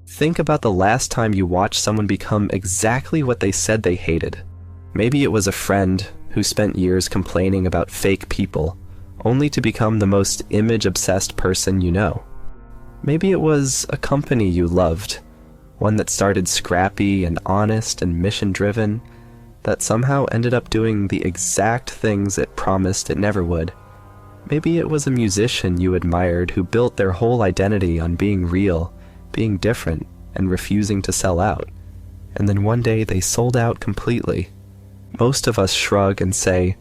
Think about the last time you watched someone become exactly what they said they hated. Maybe it was a friend who spent years complaining about fake people, only to become the most image-obsessed person you know. Maybe it was a company you loved, one that started scrappy and honest and mission-driven, that somehow ended up doing the exact things it promised it never would. Maybe it was a musician you admired who built their whole identity on being real, being different, and refusing to sell out. And then one day they sold out completely. Most of us shrug and say,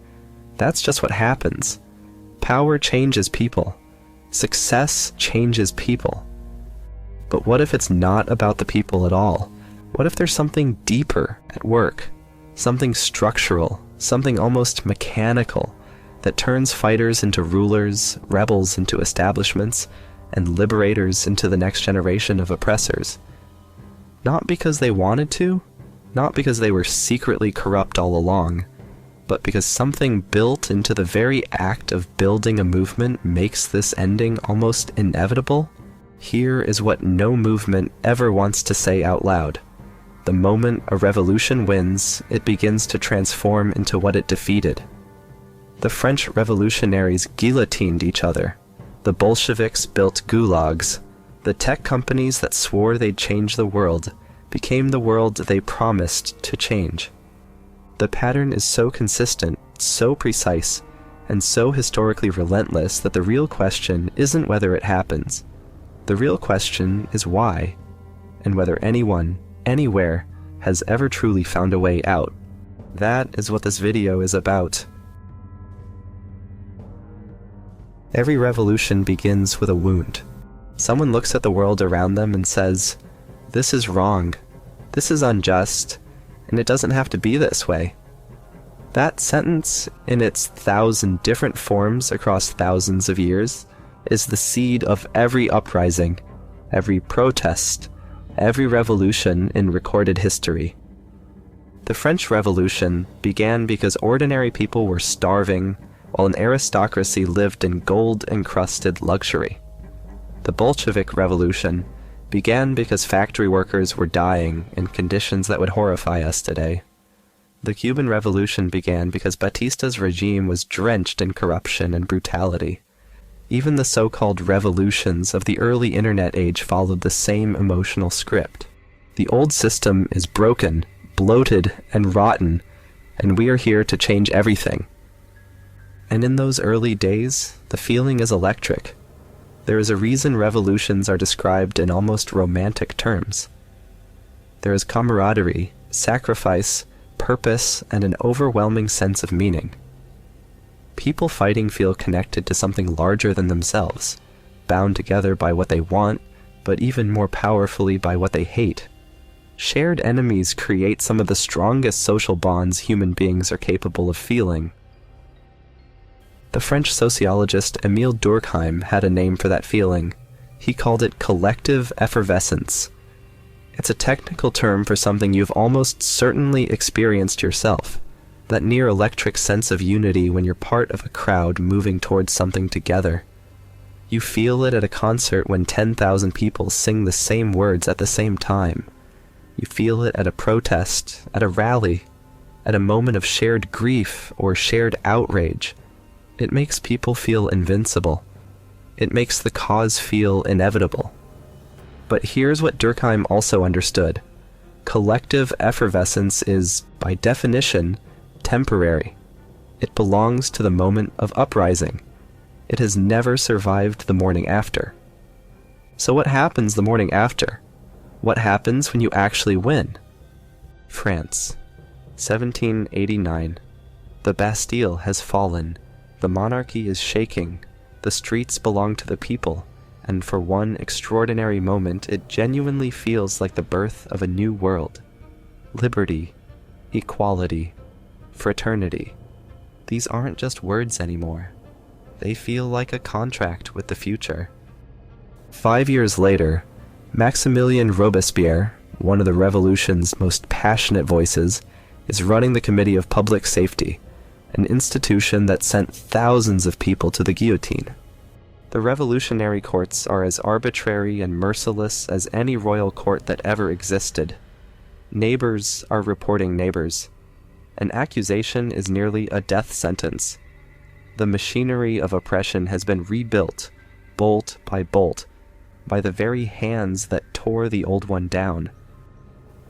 that's just what happens. Power changes people. Success changes people. But what if it's not about the people at all? What if there's something deeper at work? Something structural, something almost mechanical, that turns fighters into rulers, rebels into establishments, and liberators into the next generation of oppressors. Not because they wanted to, not because they were secretly corrupt all along, but because something built into the very act of building a movement makes this ending almost inevitable? Here is what no movement ever wants to say out loud. The moment a revolution wins, it begins to transform into what it defeated. The French revolutionaries guillotined each other. The Bolsheviks built gulags. The tech companies that swore they'd change the world became the world they promised to change. The pattern is so consistent, so precise, and so historically relentless that the real question isn't whether it happens. The real question is why, and whether anyone, anywhere, has ever truly found a way out. That is what this video is about. Every revolution begins with a wound. Someone looks at the world around them and says, "This is wrong, this is unjust, and it doesn't have to be this way." That sentence, in its 1,000 different forms across thousands of years, is the seed of every uprising, every protest, every revolution in recorded history. The French Revolution began because ordinary people were starving, while an aristocracy lived in gold-encrusted luxury. The Bolshevik Revolution began because factory workers were dying in conditions that would horrify us today. The Cuban Revolution began because Batista's regime was drenched in corruption and brutality. Even the so-called revolutions of the early internet age followed the same emotional script. The old system is broken, bloated, and rotten, and we are here to change everything. And in those early days, the feeling is electric. There is a reason revolutions are described in almost romantic terms. There is camaraderie, sacrifice, purpose, and an overwhelming sense of meaning. People fighting feel connected to something larger than themselves, bound together by what they want, but even more powerfully by what they hate. Shared enemies create some of the strongest social bonds human beings are capable of feeling. The French sociologist Émile Durkheim had a name for that feeling. He called it collective effervescence. It's a technical term for something you've almost certainly experienced yourself. That near electric sense of unity when you're part of a crowd moving towards something together. You feel it at a concert when 10,000 people sing the same words at the same time. You feel it at a protest, at a rally, at a moment of shared grief or shared outrage. It makes people feel invincible. It makes the cause feel inevitable. But here's what Durkheim also understood. Collective effervescence is, by definition, temporary. It belongs to the moment of uprising. It has never survived the morning after. So what happens the morning after? What happens when you actually win? France, 1789. The Bastille has fallen. The monarchy is shaking. The streets belong to the people. And for one extraordinary moment, it genuinely feels like the birth of a new world. Liberty, equality, fraternity. These aren't just words anymore. They feel like a contract with the future. 5 years later, Maximilien Robespierre, one of the revolution's most passionate voices, is running the Committee of Public Safety, an institution that sent thousands of people to the guillotine. The revolutionary courts are as arbitrary and merciless as any royal court that ever existed. Neighbors are reporting neighbors. An accusation is nearly a death sentence. The machinery of oppression has been rebuilt, bolt by bolt, by the very hands that tore the old one down.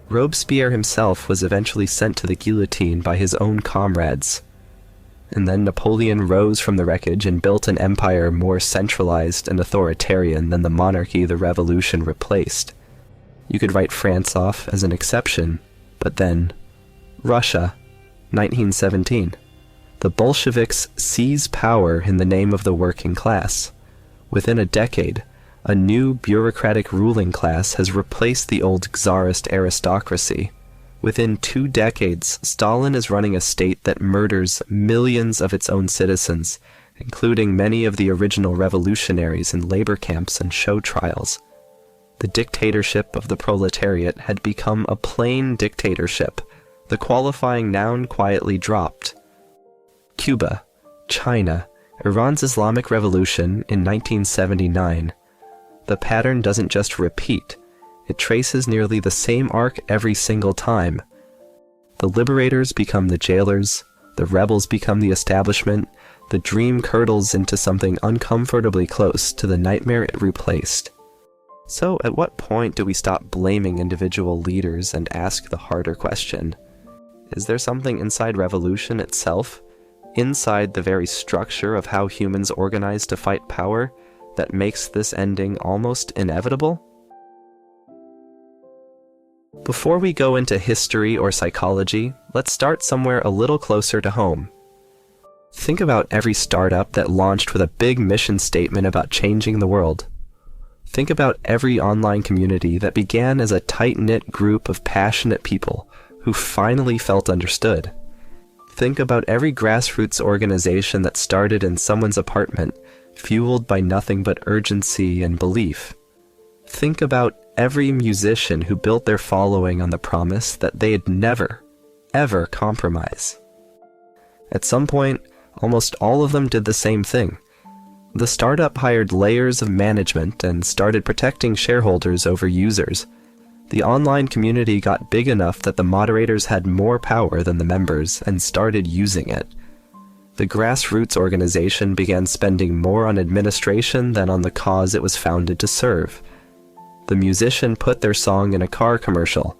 Robespierre himself was eventually sent to the guillotine by his own comrades. And then Napoleon rose from the wreckage and built an empire more centralized and authoritarian than the monarchy the revolution replaced. You could write France off as an exception, but then Russia, 1917. The Bolsheviks seize power in the name of the working class. Within a decade, a new bureaucratic ruling class has replaced the old czarist aristocracy. Within 2 decades, Stalin is running a state that murders millions of its own citizens, including many of the original revolutionaries in labor camps and show trials. The dictatorship of the proletariat had become a plain dictatorship. The qualifying noun quietly dropped. Cuba, China, Iran's Islamic Revolution in 1979. The pattern doesn't just repeat, it traces nearly the same arc every single time. The liberators become the jailers, the rebels become the establishment, the dream curdles into something uncomfortably close to the nightmare it replaced. So at what point do we stop blaming individual leaders and ask the harder question? Is there something inside revolution itself, inside the very structure of how humans organize to fight power, that makes this ending almost inevitable? Before we go into history or psychology, let's start somewhere a little closer to home. Think about every startup that launched with a big mission statement about changing the world. Think about every online community that began as a tight-knit group of passionate people who finally felt understood. Think about every grassroots organization that started in someone's apartment, fueled by nothing but urgency and belief. Think about every musician who built their following on the promise that they'd never, ever compromise. At some point, almost all of them did the same thing. The startup hired layers of management and started protecting shareholders over users. The online community got big enough that the moderators had more power than the members and started using it. The grassroots organization began spending more on administration than on the cause it was founded to serve. The musician put their song in a car commercial.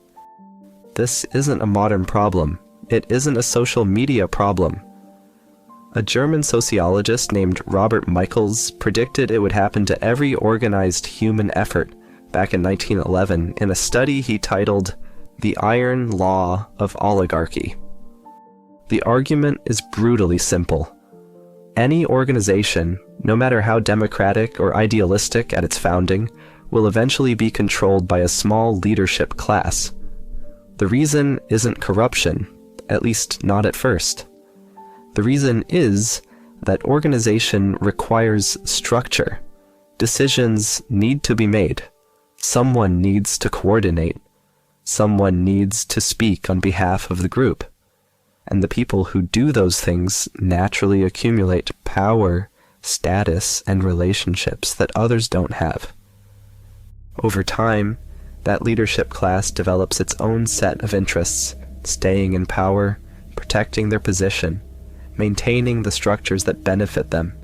This isn't a modern problem. It isn't a social media problem. A German sociologist named Robert Michels predicted it would happen to every organized human effort back in 1911 in a study he titled The Iron Law of Oligarchy. The argument is brutally simple. Any organization, no matter how democratic or idealistic at its founding, will eventually be controlled by a small leadership class. The reason isn't corruption, at least not at first. The reason is that organization requires structure. Decisions need to be made. Someone needs to coordinate. Someone needs to speak on behalf of the group. And the people who do those things naturally accumulate power, status, and relationships that others don't have. Over time, that leadership class develops its own set of interests, staying in power, protecting their position, maintaining the structures that benefit them.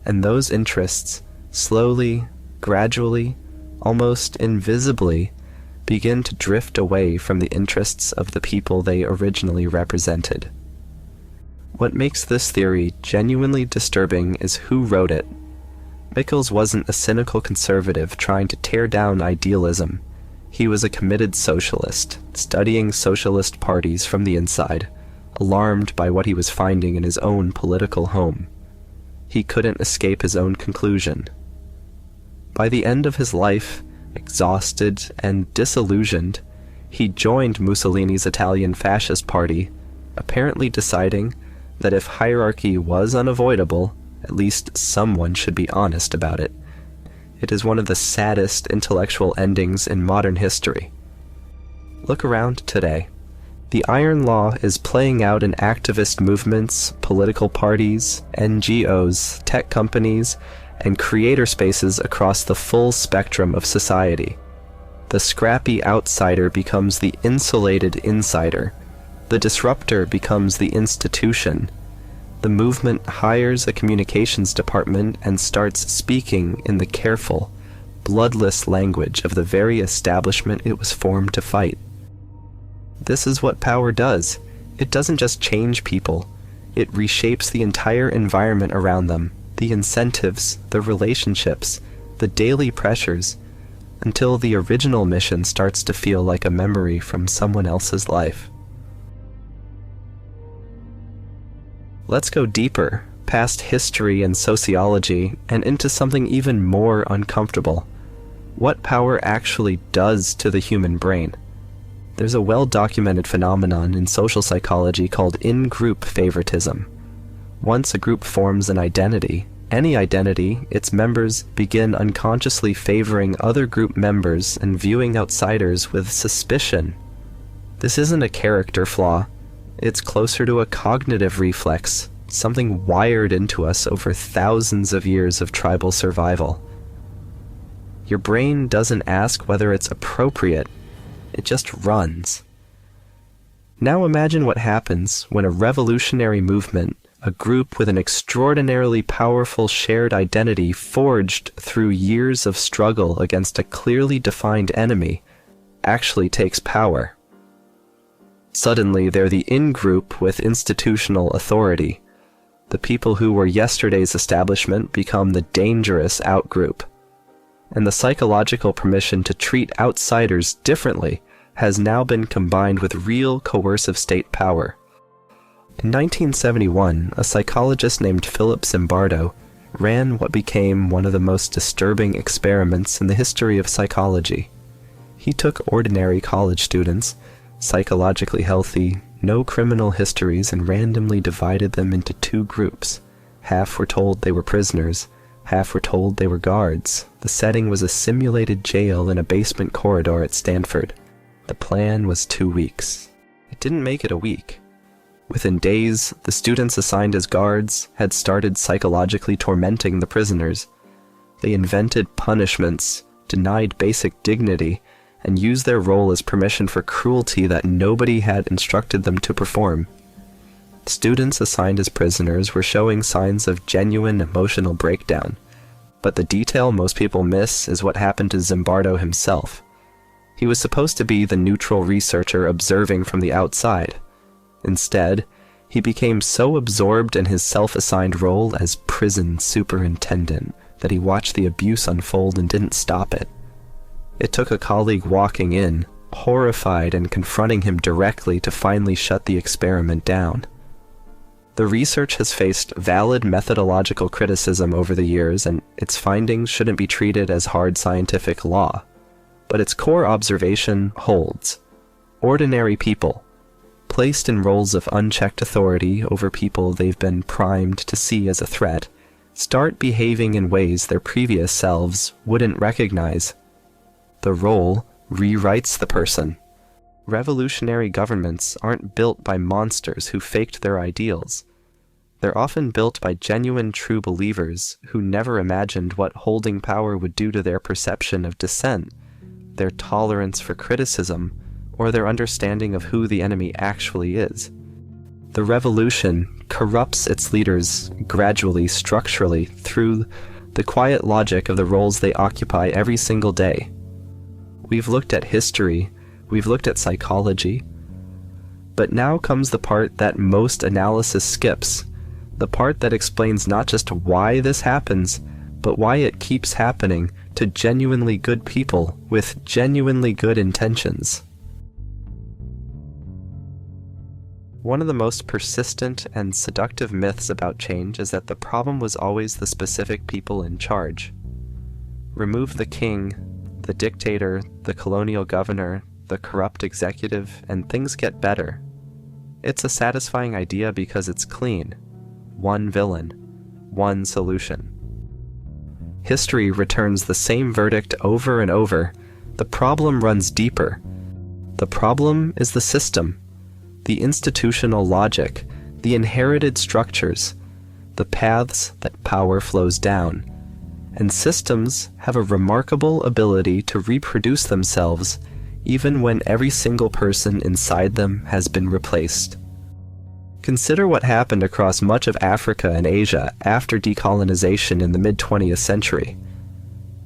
And those interests, slowly, gradually, almost invisibly, begin to drift away from the interests of the people they originally represented. What makes this theory genuinely disturbing is who wrote it. Michels wasn't a cynical conservative trying to tear down idealism. He was a committed socialist, studying socialist parties from the inside, alarmed by what he was finding in his own political home. He couldn't escape his own conclusion. By the end of his life, exhausted and disillusioned, he joined Mussolini's Italian fascist party, apparently deciding that if hierarchy was unavoidable, at least someone should be honest about it. It is one of the saddest intellectual endings in modern history. Look around today. The Iron Law is playing out in activist movements, political parties, NGOs, tech companies, and creator spaces across the full spectrum of society. The scrappy outsider becomes the insulated insider. The disruptor becomes the institution. The movement hires a communications department and starts speaking in the careful, bloodless language of the very establishment it was formed to fight. This is what power does. It doesn't just change people. It reshapes the entire environment around them, the incentives, the relationships, the daily pressures, until the original mission starts to feel like a memory from someone else's life. Let's go deeper, past history and sociology, and into something even more uncomfortable. What power actually does to the human brain. There's a well-documented phenomenon in social psychology called in-group favoritism. Once a group forms an identity, any identity, its members begin unconsciously favoring other group members and viewing outsiders with suspicion. This isn't a character flaw. It's closer to a cognitive reflex, something wired into us over thousands of years of tribal survival. Your brain doesn't ask whether it's appropriate, it just runs. Now imagine what happens when a revolutionary movement, a group with an extraordinarily powerful shared identity forged through years of struggle against a clearly defined enemy, actually takes power. Suddenly, they're the in-group with institutional authority. The people who were yesterday's establishment become the dangerous out-group. And the psychological permission to treat outsiders differently has now been combined with real coercive state power. In 1971, a psychologist named Philip Zimbardo ran what became one of the most disturbing experiments in the history of psychology. He took ordinary college students, psychologically healthy, no criminal histories, and randomly divided them into two groups. Half were told they were prisoners, half were told they were guards. The setting was a simulated jail in a basement corridor at Stanford. The plan was 2 weeks. It didn't make it a week. Within days, the students assigned as guards had started psychologically tormenting the prisoners. They invented punishments, denied basic dignity, and used their role as permission for cruelty that nobody had instructed them to perform. Students assigned as prisoners were showing signs of genuine emotional breakdown, but the detail most people miss is what happened to Zimbardo himself. He was supposed to be the neutral researcher observing from the outside. Instead, he became so absorbed in his self-assigned role as prison superintendent that he watched the abuse unfold and didn't stop it. It took a colleague walking in, horrified and confronting him directly to finally shut the experiment down. The research has faced valid methodological criticism over the years, and its findings shouldn't be treated as hard scientific law. But its core observation holds. Ordinary people, placed in roles of unchecked authority over people they've been primed to see as a threat, start behaving in ways their previous selves wouldn't recognize. The role rewrites the person. Revolutionary governments aren't built by monsters who faked their ideals. They're often built by genuine true believers who never imagined what holding power would do to their perception of dissent, their tolerance for criticism, or their understanding of who the enemy actually is. The revolution corrupts its leaders gradually, structurally, through the quiet logic of the roles they occupy every single day. We've looked at history, we've looked at psychology, but now comes the part that most analysis skips, the part that explains not just why this happens, but why it keeps happening to genuinely good people with genuinely good intentions. One of the most persistent and seductive myths about change is that the problem was always the specific people in charge. Remove the king, the dictator, the colonial governor, the corrupt executive, and things get better. It's a satisfying idea because it's clean. One villain, one solution. History returns the same verdict over and over. The problem runs deeper. The problem is the system, the institutional logic, the inherited structures, the paths that power flows down. and systems have a remarkable ability to reproduce themselves even when every single person inside them has been replaced. Consider what happened across much of Africa and Asia after decolonization in the mid-20th century.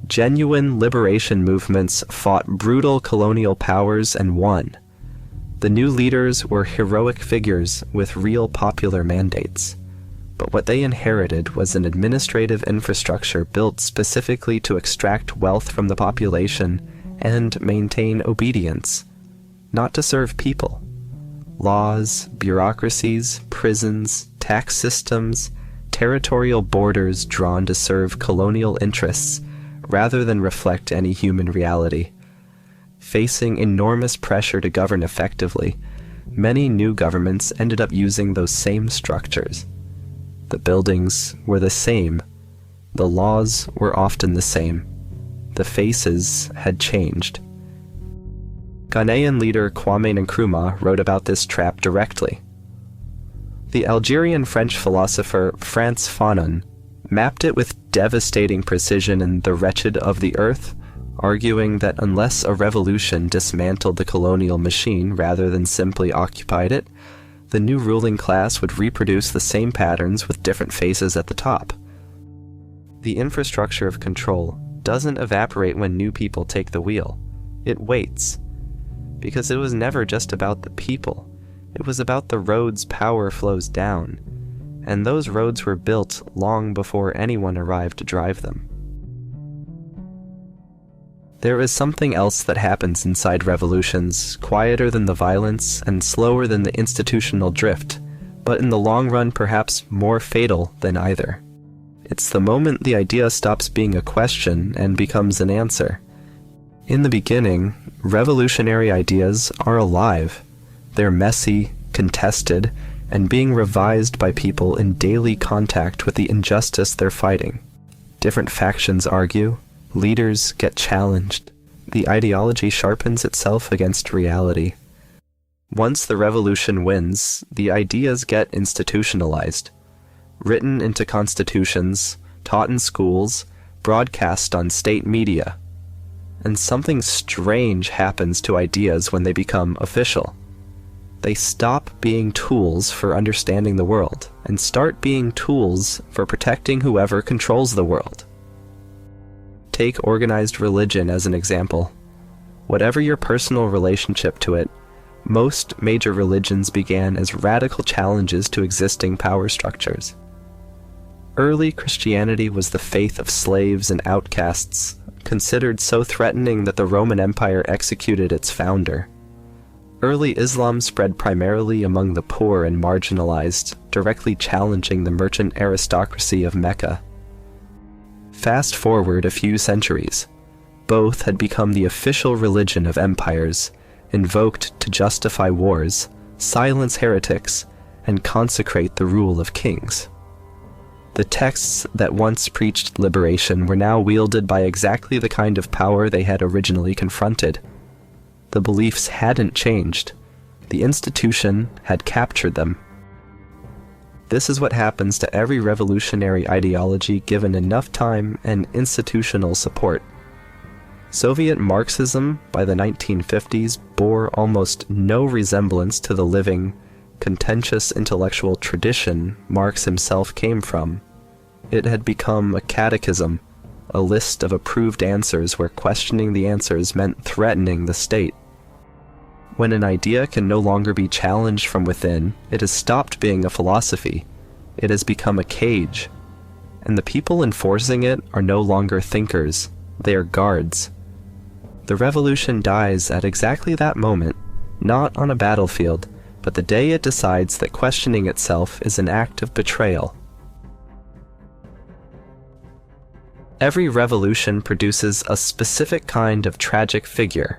Genuine liberation movements fought brutal colonial powers and won. The new leaders were heroic figures with real popular mandates. But what they inherited was an administrative infrastructure built specifically to extract wealth from the population and maintain obedience, not to serve people. Laws, bureaucracies, prisons, tax systems, territorial borders drawn to serve colonial interests rather than reflect any human reality. Facing enormous pressure to govern effectively, many new governments ended up using those same structures. The buildings were the same. The laws were often the same. The faces had changed. Ghanaian leader Kwame Nkrumah wrote about this trap directly. The Algerian-French philosopher Frantz Fanon mapped it with devastating precision in The Wretched of the Earth, arguing that unless a revolution dismantled the colonial machine rather than simply occupied it, the new ruling class would reproduce the same patterns with different faces at the top. The infrastructure of control doesn't evaporate when new people take the wheel. It waits. Because it was never just about the people. It was about the roads power flows down. And those roads were built long before anyone arrived to drive them. There is something else that happens inside revolutions, quieter than the violence and slower than the institutional drift, but in the long run perhaps more fatal than either. It's the moment the idea stops being a question and becomes an answer. In the beginning, revolutionary ideas are alive. They're messy, contested, and being revised by people in daily contact with the injustice they're fighting. Different factions argue, leaders get challenged. The ideology sharpens itself against reality. Once the revolution wins, the ideas get institutionalized. Written into constitutions, taught in schools, broadcast on state media. And something strange happens to ideas when they become official. They stop being tools for understanding the world and start being tools for protecting whoever controls the world. Take organized religion as an example. Whatever your personal relationship to it, most major religions began as radical challenges to existing power structures. Early Christianity was the faith of slaves and outcasts, considered so threatening that the Roman Empire executed its founder. Early Islam spread primarily among the poor and marginalized, directly challenging the merchant aristocracy of Mecca. Fast forward a few centuries. Both had become the official religion of empires, invoked to justify wars, silence heretics, and consecrate the rule of kings. The texts that once preached liberation were now wielded by exactly the kind of power they had originally confronted. The beliefs hadn't changed. The institution had captured them. This is what happens to every revolutionary ideology given enough time and institutional support. Soviet Marxism by the 1950s bore almost no resemblance to the living, contentious intellectual tradition Marx himself came from. It had become a catechism, a list of approved answers where questioning the answers meant threatening the state. When an idea can no longer be challenged from within, it has stopped being a philosophy. It has become a cage. And the people enforcing it are no longer thinkers, they are guards. The revolution dies at exactly that moment, not on a battlefield, but the day it decides that questioning itself is an act of betrayal. Every revolution produces a specific kind of tragic figure,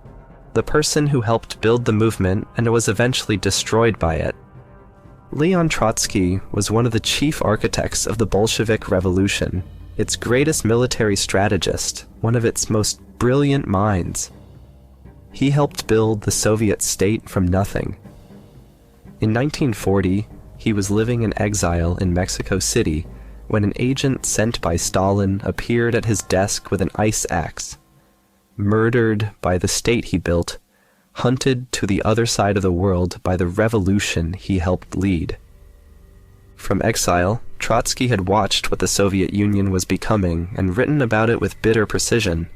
the person who helped build the movement and was eventually destroyed by it. Leon Trotsky was one of the chief architects of the Bolshevik Revolution, its greatest military strategist, one of its most brilliant minds. He helped build the Soviet state from nothing. In 1940, he was living in exile in Mexico City when an agent sent by Stalin appeared at his desk with an ice axe. Murdered by the state he built, hunted to the other side of the world by the revolution he helped lead. From exile, Trotsky had watched what the Soviet Union was becoming and written about it with bitter precision.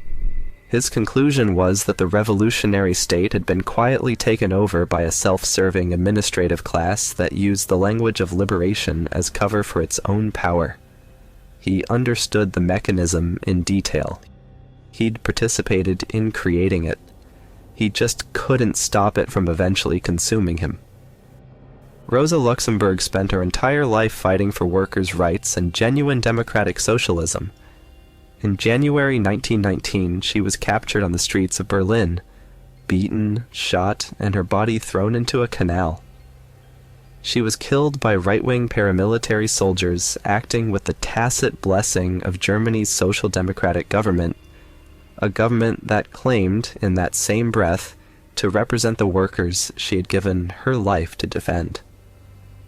His conclusion was that the revolutionary state had been quietly taken over by a self-serving administrative class that used the language of liberation as cover for its own power. He understood the mechanism in detail. He'd participated in creating it. He just couldn't stop it from eventually consuming him. Rosa Luxemburg spent her entire life fighting for workers' rights and genuine democratic socialism. In January 1919, she was captured on the streets of Berlin, beaten, shot, and her body thrown into a canal. She was killed by right-wing paramilitary soldiers acting with the tacit blessing of Germany's social democratic government, a government that claimed, in that same breath, to represent the workers she had given her life to defend.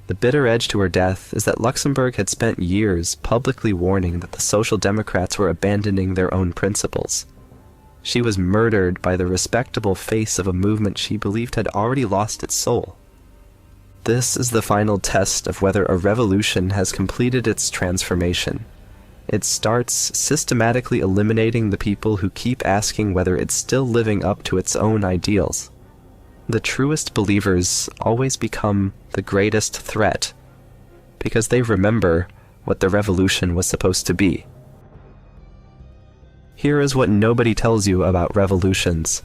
The bitter edge to her death is that Luxemburg had spent years publicly warning that the Social Democrats were abandoning their own principles. She was murdered by the respectable face of a movement she believed had already lost its soul. This is the final test of whether a revolution has completed its transformation. It starts systematically eliminating the people who keep asking whether it's still living up to its own ideals. The truest believers always become the greatest threat, because they remember what the revolution was supposed to be. Here is what nobody tells you about revolutions.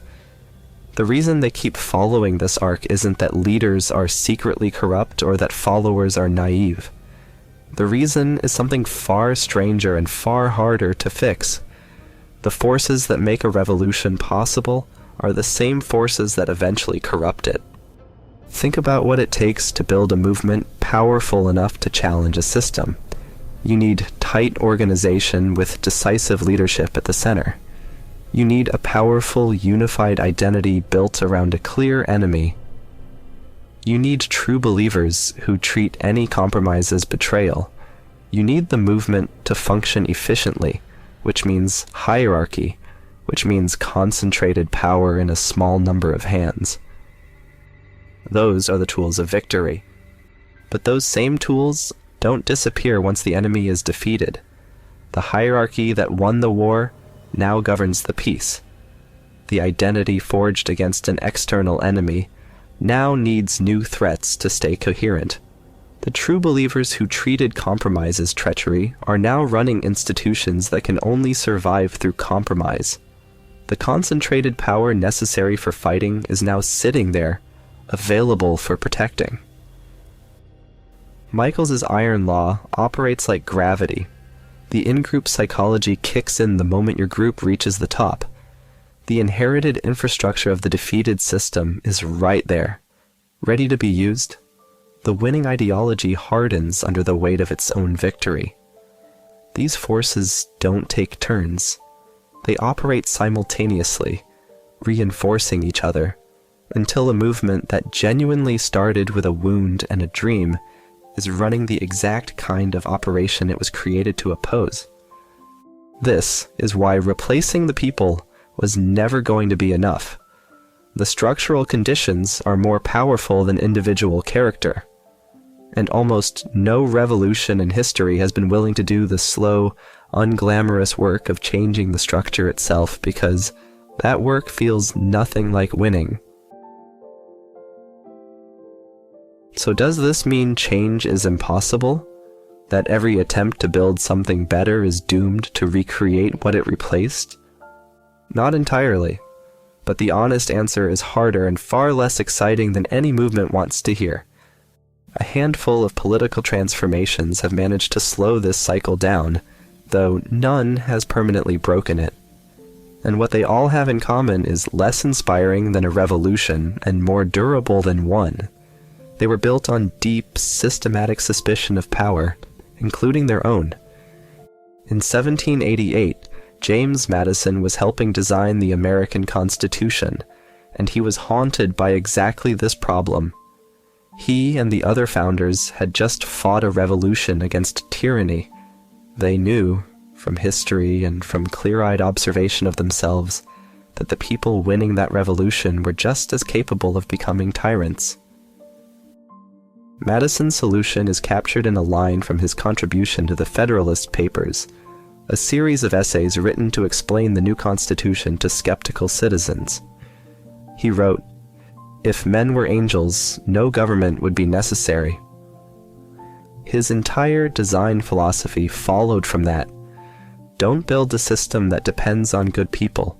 The reason they keep following this arc isn't that leaders are secretly corrupt or that followers are naive. The reason is something far stranger and far harder to fix. The forces that make a revolution possible are the same forces that eventually corrupt it. Think about what it takes to build a movement powerful enough to challenge a system. You need tight organization with decisive leadership at the center. You need a powerful, unified identity built around a clear enemy. You need true believers who treat any compromise as betrayal. You need the movement to function efficiently, which means hierarchy, which means concentrated power in a small number of hands. Those are the tools of victory. But those same tools don't disappear once the enemy is defeated. The hierarchy that won the war now governs the peace. The identity forged against an external enemy now needs new threats to stay coherent. The true believers who treated compromise as treachery are now running institutions that can only survive through compromise. The concentrated power necessary for fighting is now sitting there, available for protecting. Michaels's Iron Law operates like gravity. The in-group psychology kicks in the moment your group reaches the top. The inherited infrastructure of the defeated system is right there, ready to be used. The winning ideology hardens under the weight of its own victory. These forces don't take turns. They operate simultaneously, reinforcing each other, until a movement that genuinely started with a wound and a dream is running the exact kind of operation it was created to oppose. This is why replacing the people was never going to be enough. The structural conditions are more powerful than individual character, and almost no revolution in history has been willing to do the slow, unglamorous work of changing the structure itself, because that work feels nothing like winning. So does this mean change is impossible? That every attempt to build something better is doomed to recreate what it replaced? Not entirely, but the honest answer is harder and far less exciting than any movement wants to hear. A handful of political transformations have managed to slow this cycle down, though none has permanently broken it. And what they all have in common is less inspiring than a revolution and more durable than one. They were built on deep, systematic suspicion of power, including their own. In 1788, James Madison was helping design the American Constitution, and he was haunted by exactly this problem. He and the other founders had just fought a revolution against tyranny, They knew, from history and from clear-eyed observation of themselves, that the people winning that revolution were just as capable of becoming tyrants. Madison's solution is captured in a line from his contribution to the Federalist Papers, a series of essays written to explain the new Constitution to skeptical citizens. He wrote, "If men were angels, no government would be necessary." His entire design philosophy followed from that. Don't build a system that depends on good people.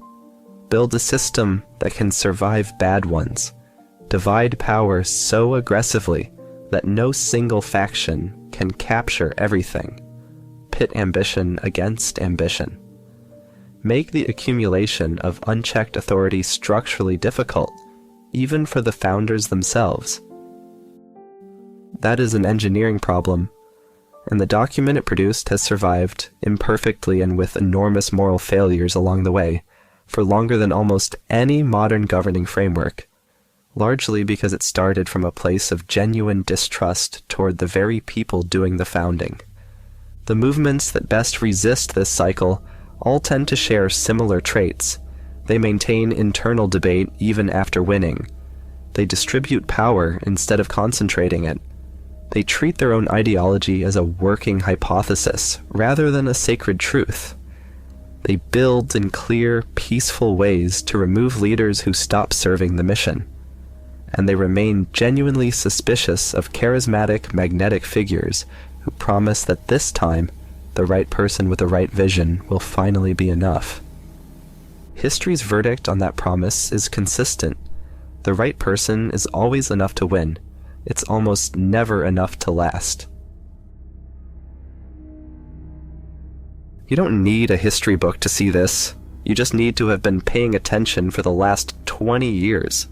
Build a system that can survive bad ones. Divide power so aggressively that no single faction can capture everything. Pit ambition against ambition. Make the accumulation of unchecked authority structurally difficult, even for the founders themselves. That is an engineering problem, and the document it produced has survived, imperfectly and with enormous moral failures along the way, for longer than almost any modern governing framework, largely because it started from a place of genuine distrust toward the very people doing the founding. The movements that best resist this cycle all tend to share similar traits. They maintain internal debate even after winning. They distribute power instead of concentrating it. They treat their own ideology as a working hypothesis rather than a sacred truth. They build in clear, peaceful ways to remove leaders who stop serving the mission. And they remain genuinely suspicious of charismatic, magnetic figures who promise that this time, the right person with the right vision will finally be enough. History's verdict on that promise is consistent. The right person is always enough to win. It's almost never enough to last. You don't need a history book to see this. You just need to have been paying attention for the last 20 years.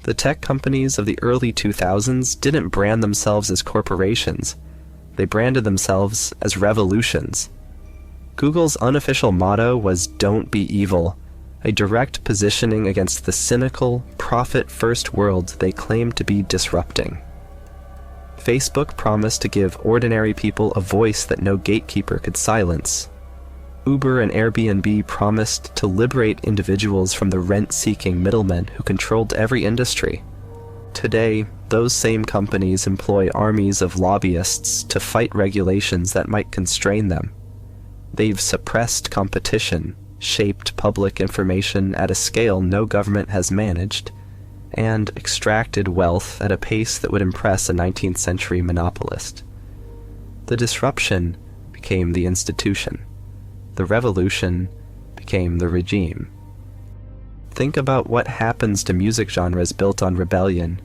The tech companies of the early 2000s didn't brand themselves as corporations. They branded themselves as revolutions. Google's unofficial motto was "Don't be evil," a direct positioning against the cynical, profit-first world they claimed to be disrupting. Facebook promised to give ordinary people a voice that no gatekeeper could silence. Uber and Airbnb promised to liberate individuals from the rent-seeking middlemen who controlled every industry. Today, those same companies employ armies of lobbyists to fight regulations that might constrain them. They've suppressed competition, shaped public information at a scale no government has managed, and extracted wealth at a pace that would impress a 19th century monopolist. The disruption became the institution. The revolution became the regime. Think about what happens to music genres built on rebellion.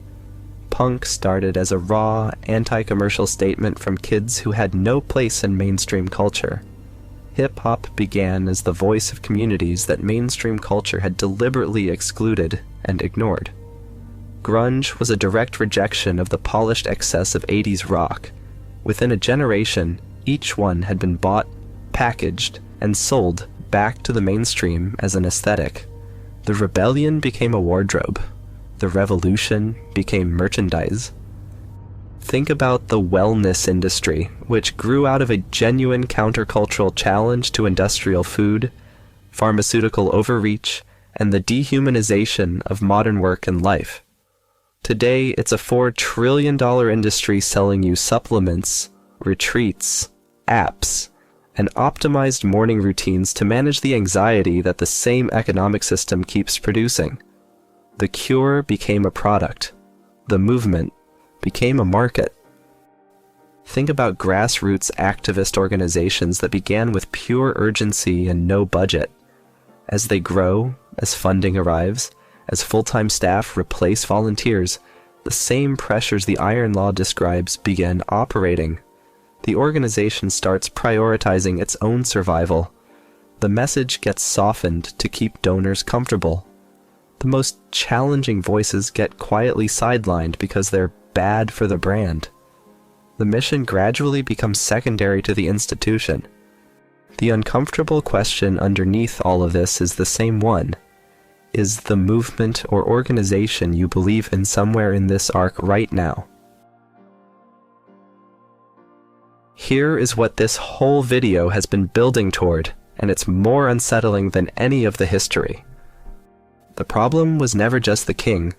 Punk started as a raw, anti-commercial statement from kids who had no place in mainstream culture. Hip-hop began as the voice of communities that mainstream culture had deliberately excluded and ignored. Grunge was a direct rejection of the polished excess of 80s rock. Within a generation, each one had been bought, packaged, and sold back to the mainstream as an aesthetic. The rebellion became a wardrobe. The revolution became merchandise. Think about the wellness industry, which grew out of a genuine countercultural challenge to industrial food, pharmaceutical overreach, and the dehumanization of modern work and life. Today, it's a $4 trillion industry selling you supplements, retreats, apps, and optimized morning routines to manage the anxiety that the same economic system keeps producing. The cure became a product. The movement became a market. Think about grassroots activist organizations that began with pure urgency and no budget. As they grow, as funding arrives, as full-time staff replace volunteers, the same pressures the Iron Law describes begin operating. The organization starts prioritizing its own survival. The message gets softened to keep donors comfortable. The most challenging voices get quietly sidelined because they're bad for the brand. The mission gradually becomes secondary to the institution. The uncomfortable question underneath all of this is the same one. Is the movement or organization you believe in somewhere in this arc right now? Here is what this whole video has been building toward, and it's more unsettling than any of the history. The problem was never just the king.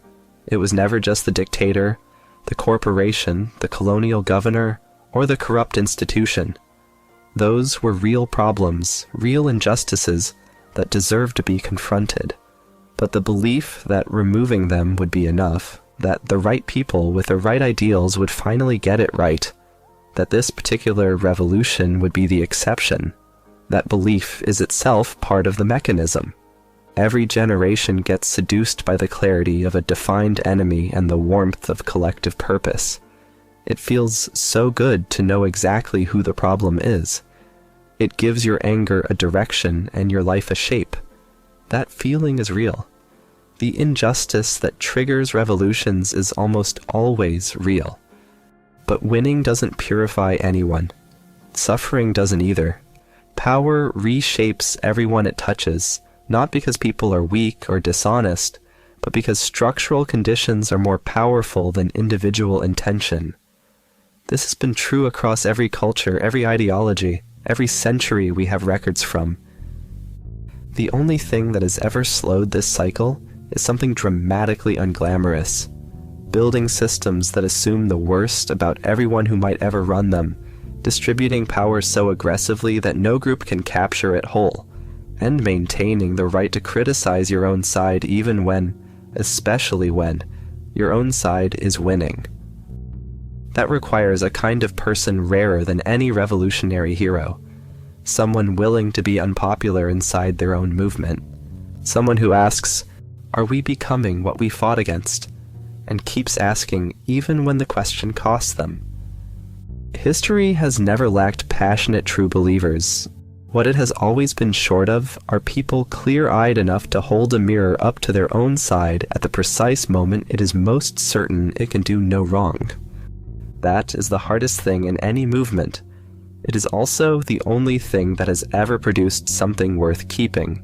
It was never just the dictator, the corporation, the colonial governor, or the corrupt institution. Those were real problems, real injustices that deserved to be confronted. But the belief that removing them would be enough, that the right people with the right ideals would finally get it right, that this particular revolution would be the exception, that belief is itself part of the mechanism. Every generation gets seduced by the clarity of a defined enemy and the warmth of collective purpose. It feels so good to know exactly who the problem is. It gives your anger a direction and your life a shape. That feeling is real. The injustice that triggers revolutions is almost always real. But winning doesn't purify anyone. Suffering doesn't either. Power reshapes everyone it touches, not because people are weak or dishonest, but because structural conditions are more powerful than individual intention. This has been true across every culture, every ideology, every century we have records from. The only thing that has ever slowed this cycle is something dramatically unglamorous. Building systems that assume the worst about everyone who might ever run them, distributing power so aggressively that no group can capture it whole, and maintaining the right to criticize your own side even when, especially when, your own side is winning. That requires a kind of person rarer than any revolutionary hero. Someone willing to be unpopular inside their own movement. Someone who asks, "Are we becoming what we fought against?" and keeps asking even when the question costs them. History has never lacked passionate true believers. What it has always been short of are people clear-eyed enough to hold a mirror up to their own side at the precise moment it is most certain it can do no wrong. That is the hardest thing in any movement. It is also the only thing that has ever produced something worth keeping.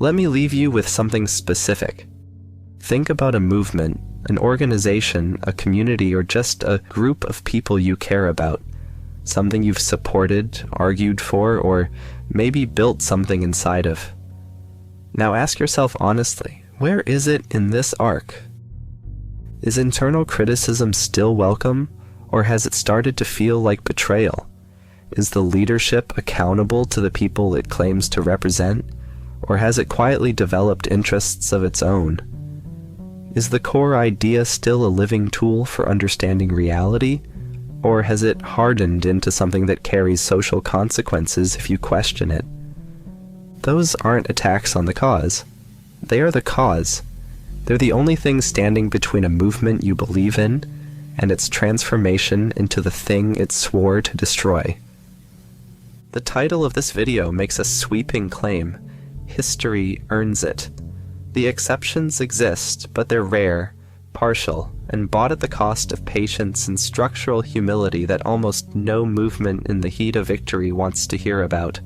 Let me leave you with something specific. Think about a movement, an organization, a community, or just a group of people you care about. Something you've supported, argued for, or maybe built something inside of. Now ask yourself honestly, where is it in this arc? Is internal criticism still welcome, or has it started to feel like betrayal? Is the leadership accountable to the people it claims to represent, or has it quietly developed interests of its own? Is the core idea still a living tool for understanding reality, or has it hardened into something that carries social consequences if you question it? Those aren't attacks on the cause. They are the cause. They're the only thing standing between a movement you believe in and its transformation into the thing it swore to destroy. The title of this video makes a sweeping claim. History earns it. The exceptions exist, but they're rare, partial, and bought at the cost of patience and structural humility that almost no movement in the heat of victory wants to hear about.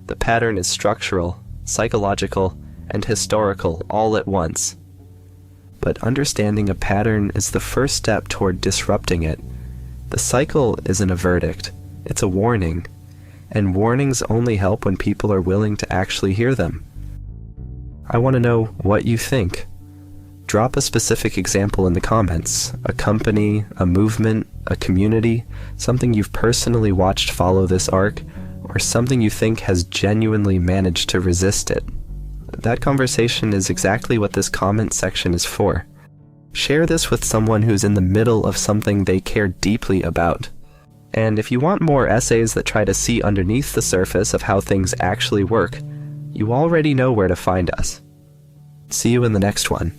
The pattern is structural, psychological, and historical all at once. But understanding a pattern is the first step toward disrupting it. The cycle isn't a verdict, it's a warning. And warnings only help when people are willing to actually hear them. I want to know what you think. Drop a specific example in the comments. A company, a movement, a community, something you've personally watched follow this arc, or something you think has genuinely managed to resist it. That conversation is exactly what this comment section is for. Share this with someone who's in the middle of something they care deeply about. And if you want more essays that try to see underneath the surface of how things actually work, you already know where to find us. See you in the next one.